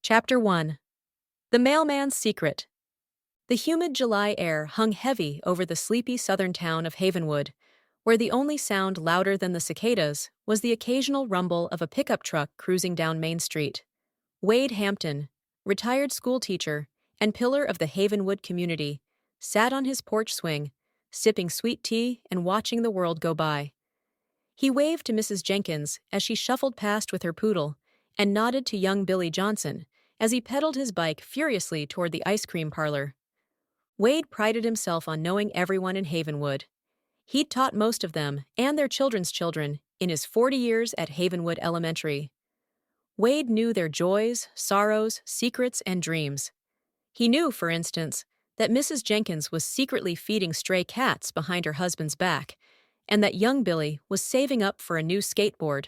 Chapter 1. The Mailman's Secret. The humid July air hung heavy over the sleepy southern town of Havenwood, where the only sound louder than the cicadas was the occasional rumble of a pickup truck cruising down Main Street. Wade Hampton, retired schoolteacher and pillar of the Havenwood community, sat on his porch swing, sipping sweet tea and watching the world go by. He waved to Mrs. Jenkins as she shuffled past with her poodle, and nodded to young Billy Johnson as he pedaled his bike furiously toward the ice cream parlor. Wade prided himself on knowing everyone in Havenwood. He'd taught most of them and their children's children in his 40 years at Havenwood Elementary. Wade knew their joys, sorrows, secrets, and dreams. He knew, for instance, that Mrs. Jenkins was secretly feeding stray cats behind her husband's back, and that young Billy was saving up for a new skateboard.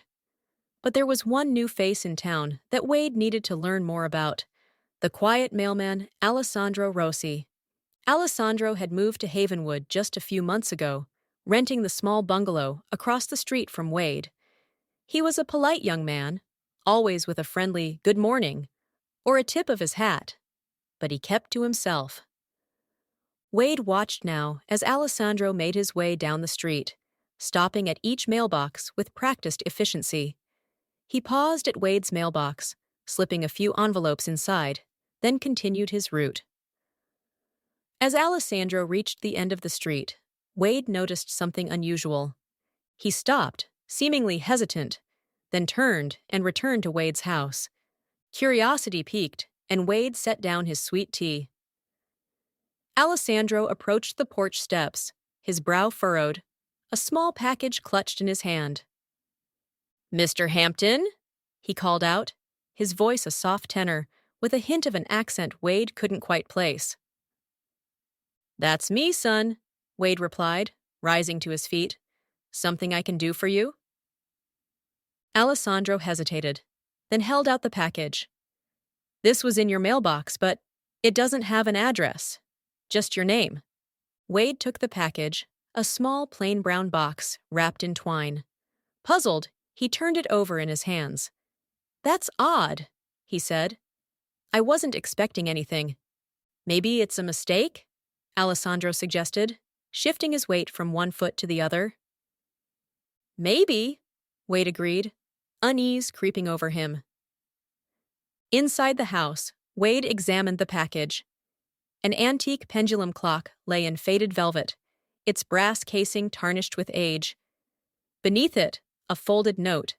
But there was one new face in town that Wade needed to learn more about: the quiet mailman, Alessandro Rossi. Alessandro had moved to Havenwood just a few months ago, renting the small bungalow across the street from Wade. He was a polite young man, always with a friendly "good morning" or a tip of his hat, but he kept to himself. Wade watched now as Alessandro made his way down the street, stopping at each mailbox with practiced efficiency. He paused at Wade's mailbox, slipping a few envelopes inside, then continued his route. As Alessandro reached the end of the street, Wade noticed something unusual. He stopped, seemingly hesitant, then turned and returned to Wade's house. Curiosity piqued, and Wade set down his sweet tea. Alessandro approached the porch steps, his brow furrowed, a small package clutched in his hand. "Mr. Hampton?" he called out, his voice a soft tenor, with a hint of an accent Wade couldn't quite place. "That's me, son," Wade replied, rising to his feet. "Something I can do for you?" Alessandro hesitated, then held out the package. "This was in your mailbox, but it doesn't have an address. Just your name." Wade took the package, a small plain brown box wrapped in twine. Puzzled, he turned it over in his hands. "That's odd," he said. "I wasn't expecting anything." "Maybe it's a mistake?" Alessandro suggested, shifting his weight from one foot to the other. "Maybe," Wade agreed, unease creeping over him. Inside the house, Wade examined the package. An antique pendulum clock lay in faded velvet, its brass casing tarnished with age. Beneath it, a folded note.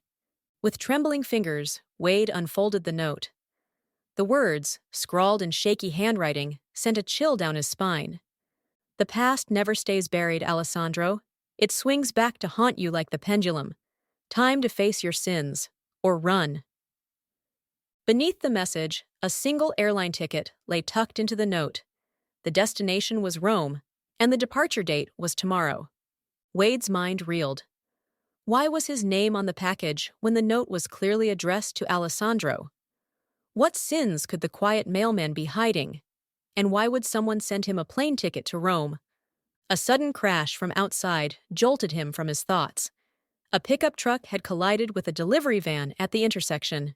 With trembling fingers, Wade unfolded the note. The words, scrawled in shaky handwriting, sent a chill down his spine. "The past never stays buried, Alessandro. It swings back to haunt you like the pendulum. Time to face your sins, or run." Beneath the message, a single airline ticket lay tucked into the note. The destination was Rome, and the departure date was tomorrow. Wade's mind reeled. Why was his name on the package when the note was clearly addressed to Alessandro? What sins could the quiet mailman be hiding? And why would someone send him a plane ticket to Rome? A sudden crash from outside jolted him from his thoughts. A pickup truck had collided with a delivery van at the intersection.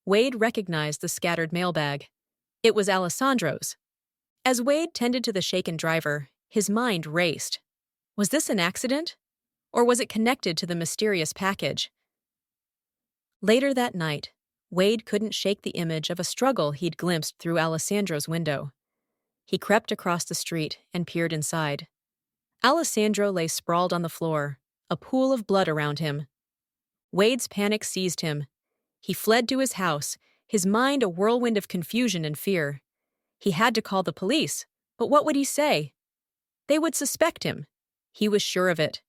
Wade recognized the scattered mailbag. It was Alessandro's. As Wade tended to the shaken driver, his mind raced. Was this an accident? Or was it connected to the mysterious package? Later that night, Wade couldn't shake the image of a struggle he'd glimpsed through Alessandro's window. He crept across the street and peered inside. Alessandro lay sprawled on the floor, a pool of blood around him. Wade's panic seized him. He fled to his house, his mind a whirlwind of confusion and fear. He had to call the police, but what would he say? They would suspect him. He was sure of it.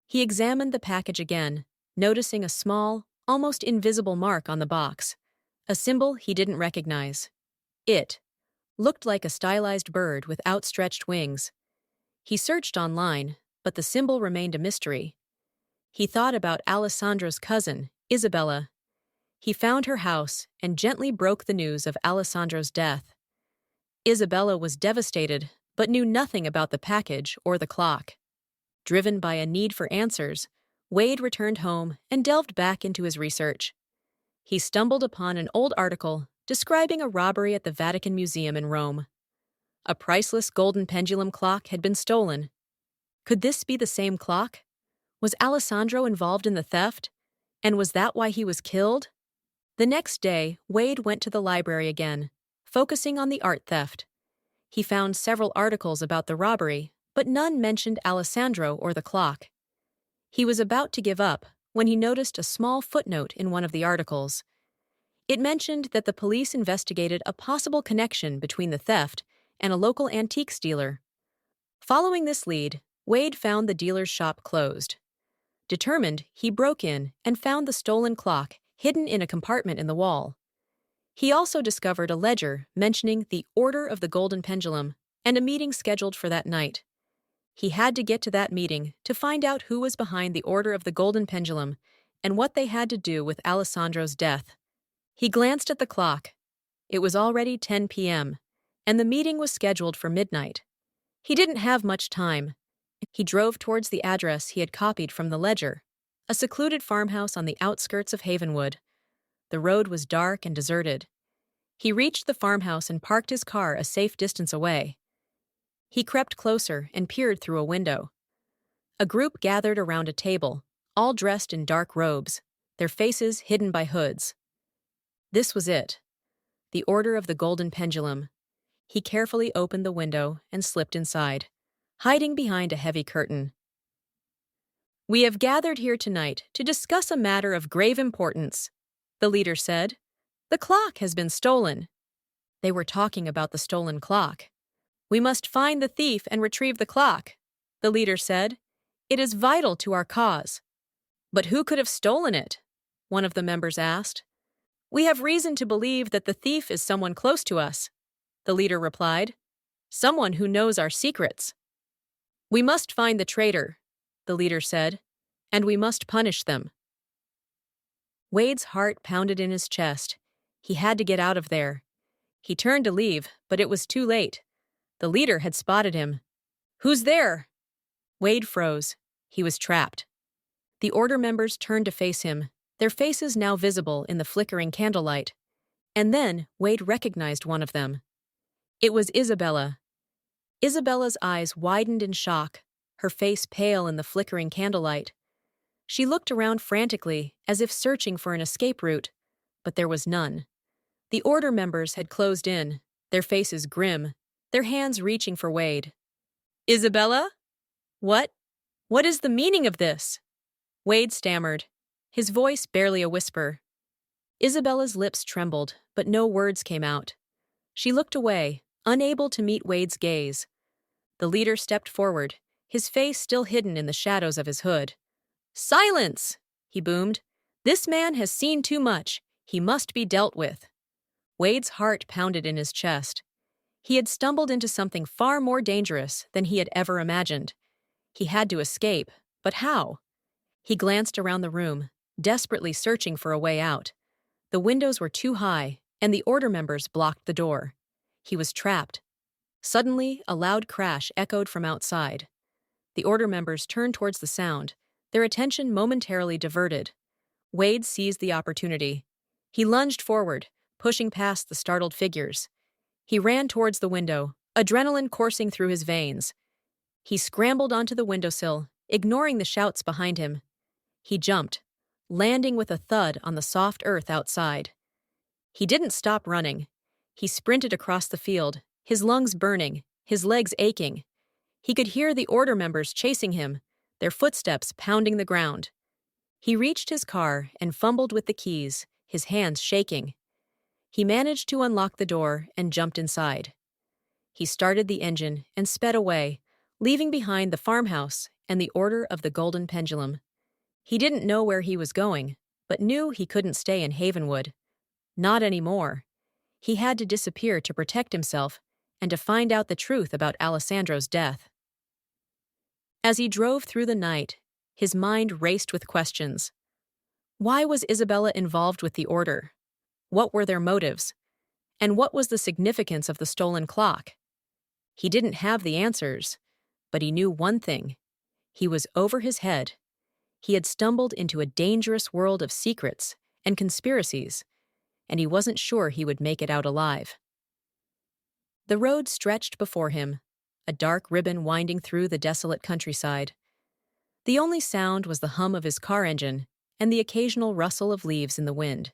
He examined the package again, noticing a small, almost invisible mark on the box, a symbol he didn't recognize. It looked like a stylized bird with outstretched wings. He searched online, but the symbol remained a mystery. He thought about Alessandro's cousin, Isabella. He found her house and gently broke the news of Alessandro's death. Isabella was devastated, but knew nothing about the package or the clock. Driven by a need for answers, Wade returned home and delved back into his research. He stumbled upon an old article describing a robbery at the Vatican Museum in Rome. A priceless golden pendulum clock had been stolen. Could this be the same clock? Was Alessandro involved in the theft? And was that why he was killed? The next day, Wade went to the library again, focusing on the art theft. He found several articles about the robbery, but none mentioned Alessandro or the clock. He was about to give up when he noticed a small footnote in one of the articles. It mentioned that the police investigated a possible connection between the theft and a local antiques dealer. Following this lead, Wade found the dealer's shop closed. Determined, he broke in and found the stolen clock hidden in a compartment in the wall. He also discovered a ledger mentioning the Order of the Golden Pendulum and a meeting scheduled for that night. He had to get to that meeting to find out who was behind the Order of the Golden Pendulum and what they had to do with Alessandro's death. He glanced at the clock. It was already 10 p.m., and the meeting was scheduled for midnight. He didn't have much time. He drove towards the address he had copied from the ledger, a secluded farmhouse on the outskirts of Havenwood. The road was dark and deserted. He reached the farmhouse and parked his car a safe distance away. He crept closer and peered through a window. A group gathered around a table, all dressed in dark robes, their faces hidden by hoods. This was it. The Order of the Golden Pendulum. He carefully opened the window and slipped inside, hiding behind a heavy curtain. "We have gathered here tonight to discuss a matter of grave importance," the leader said. "The clock has been stolen." They were talking about the stolen clock. "We must find the thief and retrieve the clock," the leader said. "It is vital to our cause." "But who could have stolen it?" one of the members asked. "We have reason to believe that the thief is someone close to us," the leader replied. "Someone who knows our secrets." "We must find the traitor," the leader said, "and we must punish them." Wade's heart pounded in his chest. He had to get out of there. He turned to leave, but it was too late. The leader had spotted him. "Who's there?" Wade froze. He was trapped. The order members turned to face him, their faces now visible in the flickering candlelight. And then Wade recognized one of them. It was Isabella. Isabella's eyes widened in shock, her face pale in the flickering candlelight. She looked around frantically, as if searching for an escape route, but there was none. The order members had closed in, their faces grim, their hands reaching for Wade. "Isabella? What is the meaning of this?" Wade stammered, his voice barely a whisper. Isabella's lips trembled, but no words came out. She looked away, unable to meet Wade's gaze. The leader stepped forward, his face still hidden in the shadows of his hood. "Silence!" he boomed. "This man has seen too much. He must be dealt with." Wade's heart pounded in his chest. He had stumbled into something far more dangerous than he had ever imagined. He had to escape, but how? He glanced around the room, desperately searching for a way out. The windows were too high, and the order members blocked the door. He was trapped. Suddenly, a loud crash echoed from outside. The order members turned towards the sound, their attention momentarily diverted. Wade seized the opportunity. He lunged forward, pushing past the startled figures. He ran towards the window, adrenaline coursing through his veins. He scrambled onto the windowsill, ignoring the shouts behind him. He jumped, landing with a thud on the soft earth outside. He didn't stop running. He sprinted across the field, his lungs burning, his legs aching. He could hear the order members chasing him, their footsteps pounding the ground. He reached his car and fumbled with the keys, his hands shaking. He managed to unlock the door and jumped inside. He started the engine and sped away, leaving behind the farmhouse and the Order of the Golden Pendulum. He didn't know where he was going, but knew he couldn't stay in Havenwood. Not anymore. He had to disappear to protect himself and to find out the truth about Alessandro's death. As he drove through the night, his mind raced with questions. Why was Isabella involved with the Order? What were their motives? And what was the significance of the stolen clock? He didn't have the answers, but he knew one thing. He was over his head. He had stumbled into a dangerous world of secrets and conspiracies, and he wasn't sure he would make it out alive. The road stretched before him, a dark ribbon winding through the desolate countryside. The only sound was the hum of his car engine and the occasional rustle of leaves in the wind.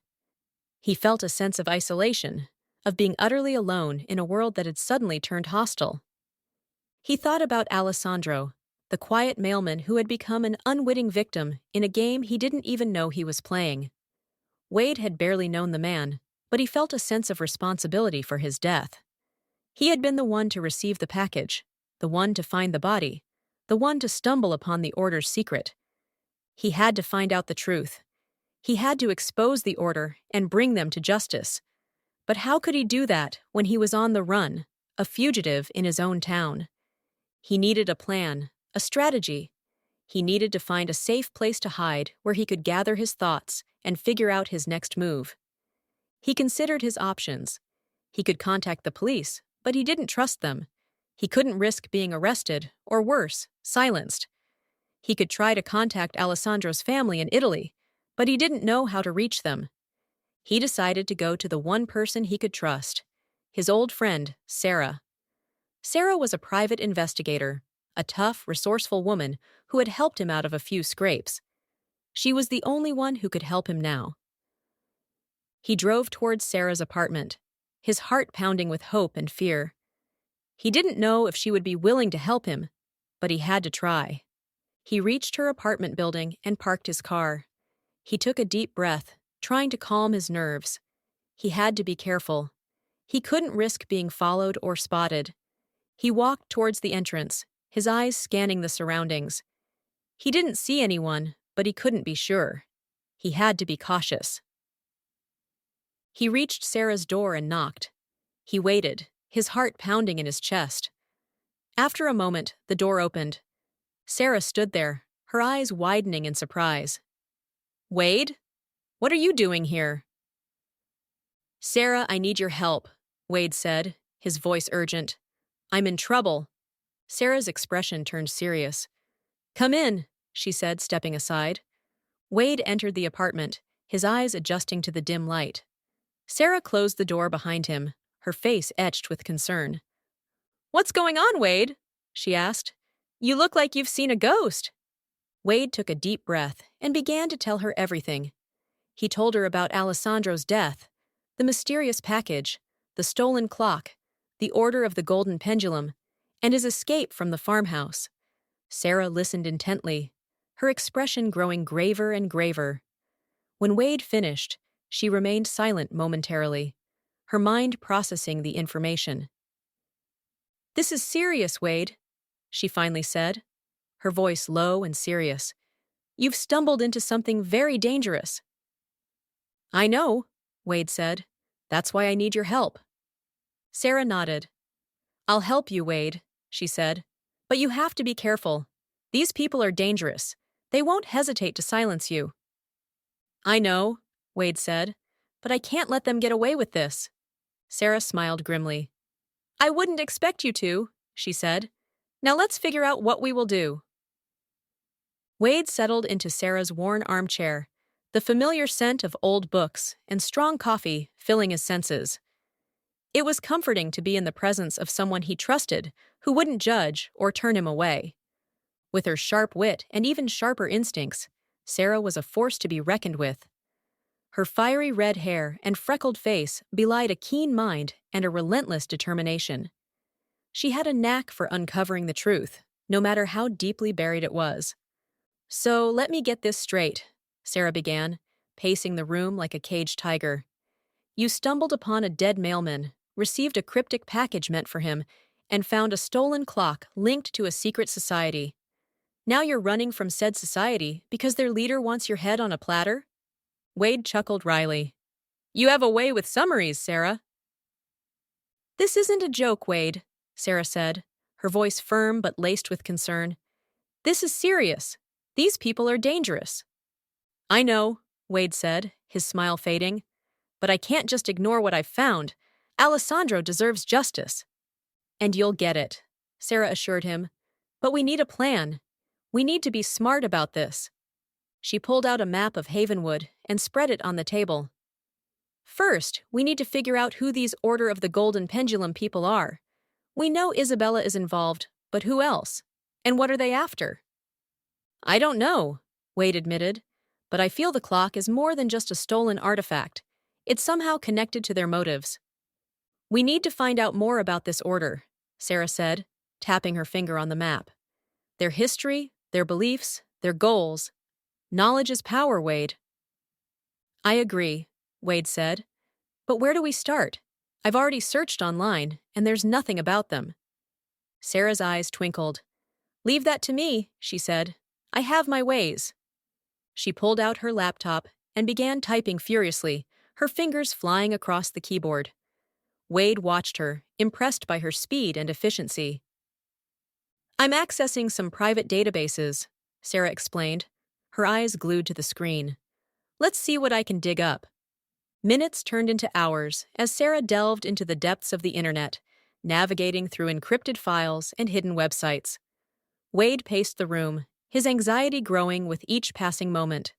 He felt a sense of isolation, of being utterly alone in a world that had suddenly turned hostile. He thought about Alessandro, the quiet mailman who had become an unwitting victim in a game he didn't even know he was playing. Wade had barely known the man, but he felt a sense of responsibility for his death. He had been the one to receive the package, the one to find the body, the one to stumble upon the order's secret. He had to find out the truth. He had to expose the order and bring them to justice. But how could he do that when he was on the run, a fugitive in his own town? He needed a plan, a strategy. He needed to find a safe place to hide where he could gather his thoughts and figure out his next move. He considered his options. He could contact the police, but he didn't trust them. He couldn't risk being arrested, or worse, silenced. He could try to contact Alessandro's family in Italy, but he didn't know how to reach them. He decided to go to the one person he could trust, his old friend, Sarah. Sarah was a private investigator, a tough, resourceful woman who had helped him out of a few scrapes. She was the only one who could help him now. He drove towards Sarah's apartment, his heart pounding with hope and fear. He didn't know if she would be willing to help him, but he had to try. He reached her apartment building and parked his car. He took a deep breath, trying to calm his nerves. He had to be careful. He couldn't risk being followed or spotted. He walked towards the entrance, his eyes scanning the surroundings. He didn't see anyone, but he couldn't be sure. He had to be cautious. He reached Sarah's door and knocked. He waited, his heart pounding in his chest. After a moment, the door opened. Sarah stood there, her eyes widening in surprise. "Wade? What are you doing here?" "Sarah, I need your help," Wade said, his voice urgent. "I'm in trouble." Sarah's expression turned serious. "Come in," she said, stepping aside. Wade entered the apartment, his eyes adjusting to the dim light. Sarah closed the door behind him, her face etched with concern. "What's going on, Wade?" she asked. "You look like you've seen a ghost." Wade took a deep breath and began to tell her everything. He told her about Alessandro's death, the mysterious package, the stolen clock, the order of the Golden Pendulum, and his escape from the farmhouse. Sarah listened intently, her expression growing graver and graver. When Wade finished, she remained silent momentarily, her mind processing the information. "This is serious, Wade," she finally said, her voice low and serious. "You've stumbled into something very dangerous." "I know," Wade said. "That's why I need your help." Sarah nodded. "I'll help you, Wade," she said. "But you have to be careful. These people are dangerous. They won't hesitate to silence you." "I know," Wade said, "but I can't let them get away with this." Sarah smiled grimly. "I wouldn't expect you to," she said. "Now let's figure out what we will do." Wade settled into Sarah's worn armchair, the familiar scent of old books and strong coffee filling his senses. It was comforting to be in the presence of someone he trusted who wouldn't judge or turn him away. With her sharp wit and even sharper instincts, Sarah was a force to be reckoned with. Her fiery red hair and freckled face belied a keen mind and a relentless determination. She had a knack for uncovering the truth, no matter how deeply buried it was. "So let me get this straight," Sarah began, pacing the room like a caged tiger. "You stumbled upon a dead mailman, received a cryptic package meant for him, and found a stolen clock linked to a secret society. Now you're running from said society because their leader wants your head on a platter?" Wade chuckled wryly. "You have a way with summaries, Sarah." "This isn't a joke, Wade," Sarah said, her voice firm but laced with concern. "This is serious. These people are dangerous." "I know," Wade said, his smile fading. "But I can't just ignore what I've found. Alessandro deserves justice." "And you'll get it," Sarah assured him. "But we need a plan. We need to be smart about this." She pulled out a map of Havenwood and spread it on the table. First, we need to figure out who these Order of the Golden Pendulum people are. We know Isabella is involved, but who else? And what are they after? I don't know, Wade admitted, but I feel the clock is more than just a stolen artifact. It's somehow connected to their motives. We need to find out more about this order, Sarah said, tapping her finger on the map. Their history, their beliefs, their goals. Knowledge is power, Wade. I agree, Wade said. But where do we start? I've already searched online, and there's nothing about them. Sarah's eyes twinkled. Leave that to me, she said. I have my ways. She pulled out her laptop and began typing furiously, her fingers flying across the keyboard. Wade watched her, impressed by her speed and efficiency. I'm accessing some private databases, Sarah explained, her eyes glued to the screen. Let's see what I can dig up. Minutes turned into hours as Sarah delved into the depths of the internet, navigating through encrypted files and hidden websites. Wade paced the room, his anxiety growing with each passing moment.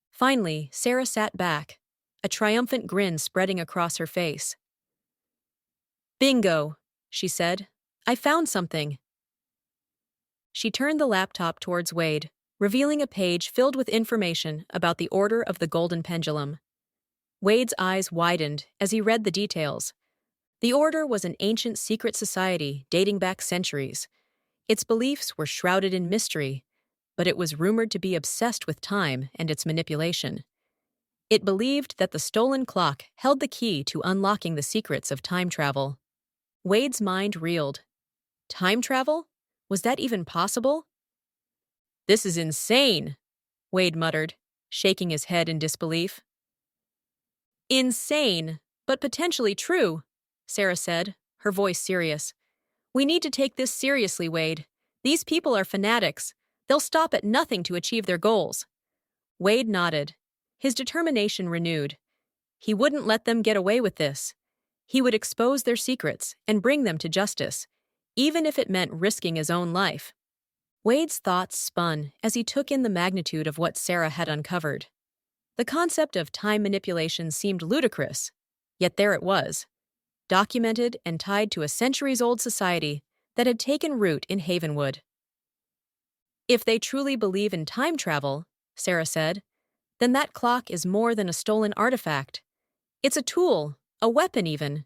Finally, Sarah sat back, a triumphant grin spreading across her face. Bingo, she said. I found something. She turned the laptop towards Wade, revealing a page filled with information about the Order of the Golden Pendulum. Wade's eyes widened as he read the details. The Order was an ancient secret society dating back centuries. Its beliefs were shrouded in mystery, but it was rumored to be obsessed with time and its manipulation. It believed that the stolen clock held the key to unlocking the secrets of time travel. Wade's mind reeled. Time travel? Was that even possible? This is insane, Wade muttered, shaking his head in disbelief. Insane, but potentially true, Sarah said, her voice serious. We need to take this seriously, Wade. These people are fanatics. They'll stop at nothing to achieve their goals. Wade nodded, his determination renewed. He wouldn't let them get away with this. He would expose their secrets and bring them to justice, even if it meant risking his own life. Wade's thoughts spun as he took in the magnitude of what Sarah had uncovered. The concept of time manipulation seemed ludicrous, yet there it was, documented and tied to a centuries-old society that had taken root in Havenwood. If they truly believe in time travel, Sarah said, then that clock is more than a stolen artifact. It's a tool, a weapon even.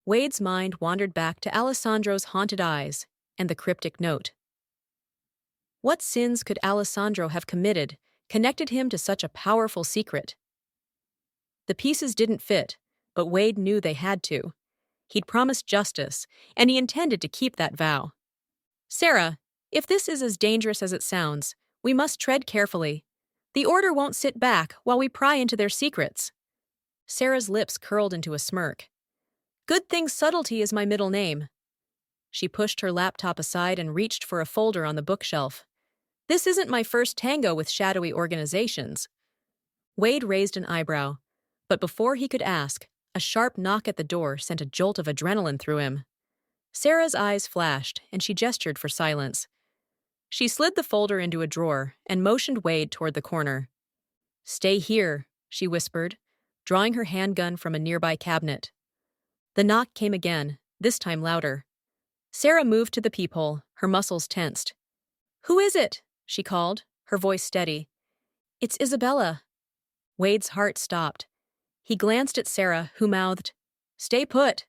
Wade's mind wandered back to Alessandro's haunted eyes and the cryptic note. What sins could Alessandro have committed, connected him to such a powerful secret? The pieces didn't fit, but Wade knew they had to. He'd promised justice, and he intended to keep that vow. Sarah, if this is as dangerous as it sounds, we must tread carefully. The Order won't sit back while we pry into their secrets. Sarah's lips curled into a smirk. Good thing subtlety is my middle name. She pushed her laptop aside and reached for a folder on the bookshelf. This isn't my first tango with shadowy organizations. Wade raised an eyebrow, but before he could ask, a sharp knock at the door sent a jolt of adrenaline through him. Sarah's eyes flashed, and she gestured for silence. She slid the folder into a drawer and motioned Wade toward the corner. Stay here, she whispered, drawing her handgun from a nearby cabinet. The knock came again, this time louder. Sarah moved to the peephole, her muscles tensed. Who is it? She called, her voice steady. It's Isabella. Wade's heart stopped. He glanced at Sarah, who mouthed, Stay put.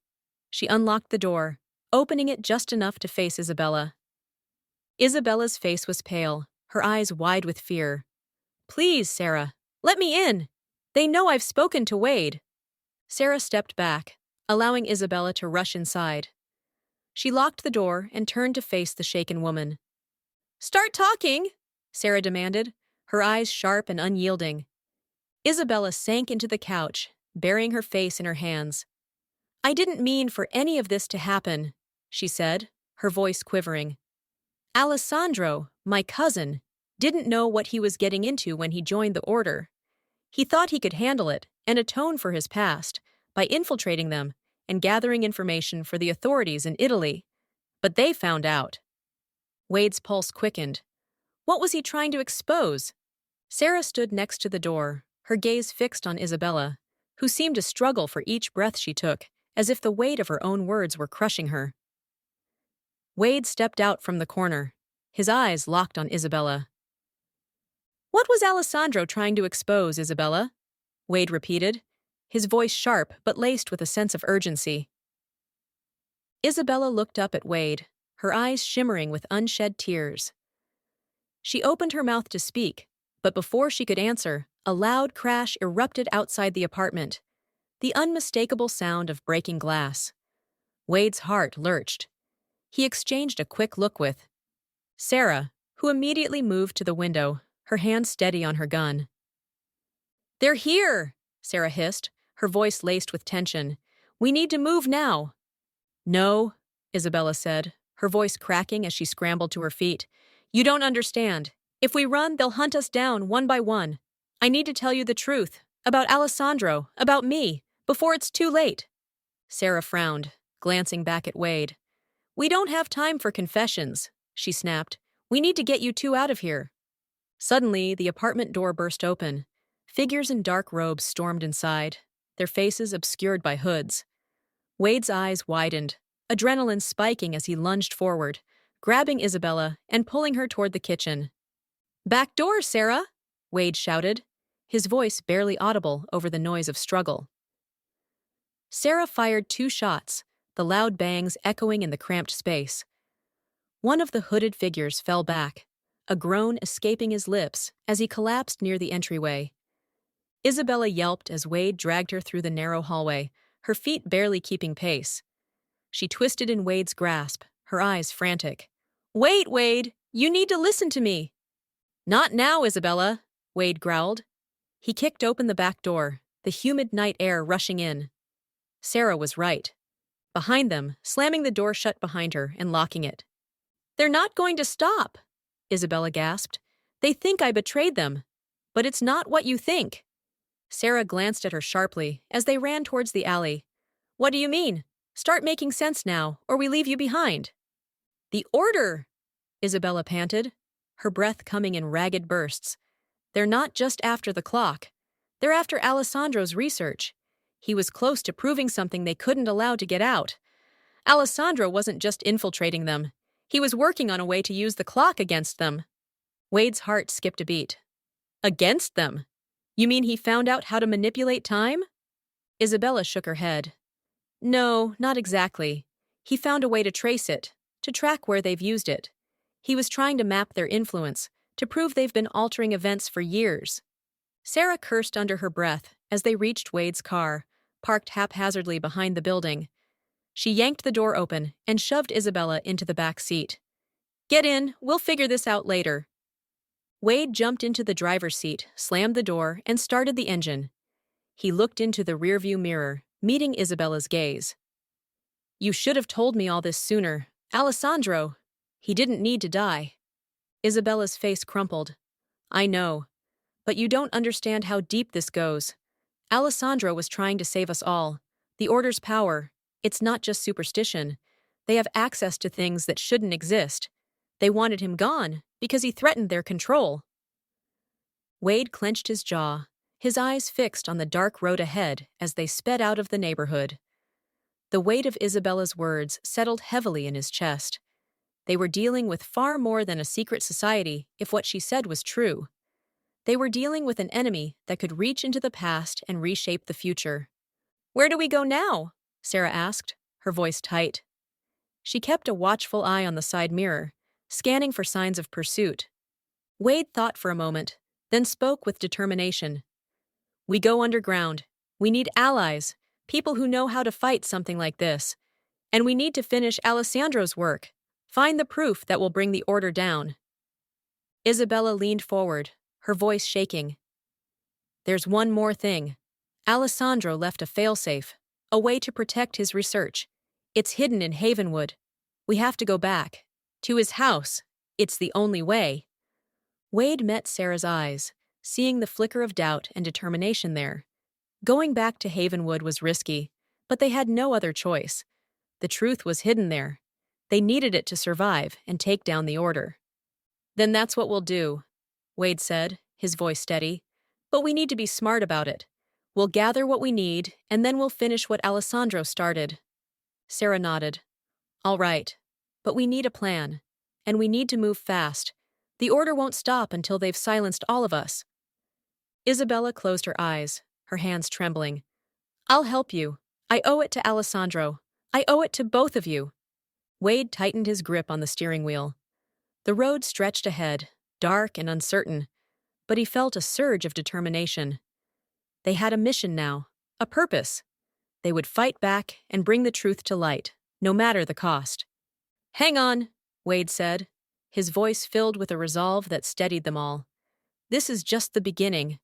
She unlocked the door, opening it just enough to face Isabella. Isabella's face was pale, her eyes wide with fear. Please, Sarah, let me in. They know I've spoken to Wade. Sarah stepped back, allowing Isabella to rush inside. She locked the door and turned to face the shaken woman. Start talking, Sarah demanded, her eyes sharp and unyielding. Isabella sank into the couch, burying her face in her hands. I didn't mean for any of this to happen, she said, her voice quivering. Alessandro, my cousin, didn't know what he was getting into when he joined the Order. He thought he could handle it and atone for his past by infiltrating them and gathering information for the authorities in Italy. But they found out. Wade's pulse quickened. What was he trying to expose? Sarah stood next to the door, her gaze fixed on Isabella, who seemed to struggle for each breath she took, as if the weight of her own words were crushing her. Wade stepped out from the corner, his eyes locked on Isabella. "What was Alessandro trying to expose, Isabella?" Wade repeated, his voice sharp but laced with a sense of urgency. Isabella looked up at Wade, her eyes shimmering with unshed tears. She opened her mouth to speak, but before she could answer, a loud crash erupted outside the apartment, the unmistakable sound of breaking glass. Wade's heart lurched. He exchanged a quick look with Sarah, who immediately moved to the window, her hand steady on her gun. "They're here!" Sarah hissed, her voice laced with tension. "We need to move now." "No," Isabella said, her voice cracking as she scrambled to her feet. "You don't understand. If we run, they'll hunt us down one by one. I need to tell you the truth, about Alessandro, about me, before it's too late." Sarah frowned, glancing back at Wade. "We don't have time for confessions," she snapped. "We need to get you two out of here." Suddenly, the apartment door burst open. Figures in dark robes stormed inside, their faces obscured by hoods. Wade's eyes widened, adrenaline spiking as he lunged forward, grabbing Isabella and pulling her toward the kitchen. "Back door, Sarah!" Wade shouted, his voice barely audible over the noise of struggle. Sarah fired 2 shots, the loud bangs echoing in the cramped space. One of the hooded figures fell back, a groan escaping his lips as he collapsed near the entryway. Isabella yelped as Wade dragged her through the narrow hallway, her feet barely keeping pace. She twisted in Wade's grasp, her eyes frantic. "Wait, Wade! You need to listen to me!" "Not now, Isabella," Wade growled. He kicked open the back door, the humid night air rushing in. Sarah was right. Behind them, slamming the door shut behind her and locking it. "They're not going to stop," Isabella gasped. "They think I betrayed them. But it's not what you think." Sarah glanced at her sharply as they ran towards the alley. "What do you mean? Start making sense now, or we leave you behind." "The order!" Isabella panted, her breath coming in ragged bursts. "They're not just after the clock. They're after Alessandro's research. He was close to proving something they couldn't allow to get out. Alessandro wasn't just infiltrating them. He was working on a way to use the clock against them." Wade's heart skipped a beat. "Against them? You mean he found out how to manipulate time?" Isabella shook her head. "No, not exactly. He found a way to trace it, to track where they've used it. He was trying to map their influence, to prove they've been altering events for years." Sarah cursed under her breath as they reached Wade's car, parked haphazardly behind the building. She yanked the door open and shoved Isabella into the back seat. "Get in, we'll figure this out later." Wade jumped into the driver's seat, slammed the door, and started the engine. He looked into the rearview mirror, meeting Isabella's gaze. "You should have told me all this sooner. Alessandro, he didn't need to die." Isabella's face crumpled. "I know, but you don't understand how deep this goes. Alessandro was trying to save us all. The Order's power, it's not just superstition. They have access to things that shouldn't exist. They wanted him gone because he threatened their control." Wade clenched his jaw, his eyes fixed on the dark road ahead as they sped out of the neighborhood. The weight of Isabella's words settled heavily in his chest. They were dealing with far more than a secret society if what she said was true. They were dealing with an enemy that could reach into the past and reshape the future. "Where do we go now?" Sarah asked, her voice tight. She kept a watchful eye on the side mirror, scanning for signs of pursuit. Wade thought for a moment, then spoke with determination. "We go underground. We need allies, people who know how to fight something like this. And we need to finish Alessandro's work, find the proof that will bring the Order down." Isabella leaned forward, her voice shaking. "There's one more thing. Alessandro left a failsafe, a way to protect his research. It's hidden in Havenwood. We have to go back. To his house. It's the only way." Wade met Sarah's eyes, seeing the flicker of doubt and determination there. Going back to Havenwood was risky, but they had no other choice. The truth was hidden there. They needed it to survive and take down the Order. "Then that's what we'll do," Wade said, his voice steady. "But we need to be smart about it. We'll gather what we need, and then we'll finish what Alessandro started. Sarah nodded. All right. But we need a plan. And we need to move fast. The order won't stop until they've silenced all of us. Isabella closed her eyes, her hands trembling. I'll help you. I owe it to Alessandro. I owe it to both of you. Wade tightened his grip on the steering wheel. The road stretched ahead, dark and uncertain, but he felt a surge of determination. They had a mission now, a purpose. They would fight back and bring the truth to light, no matter the cost. Hang on, Wade said, his voice filled with a resolve that steadied them all. This is just the beginning.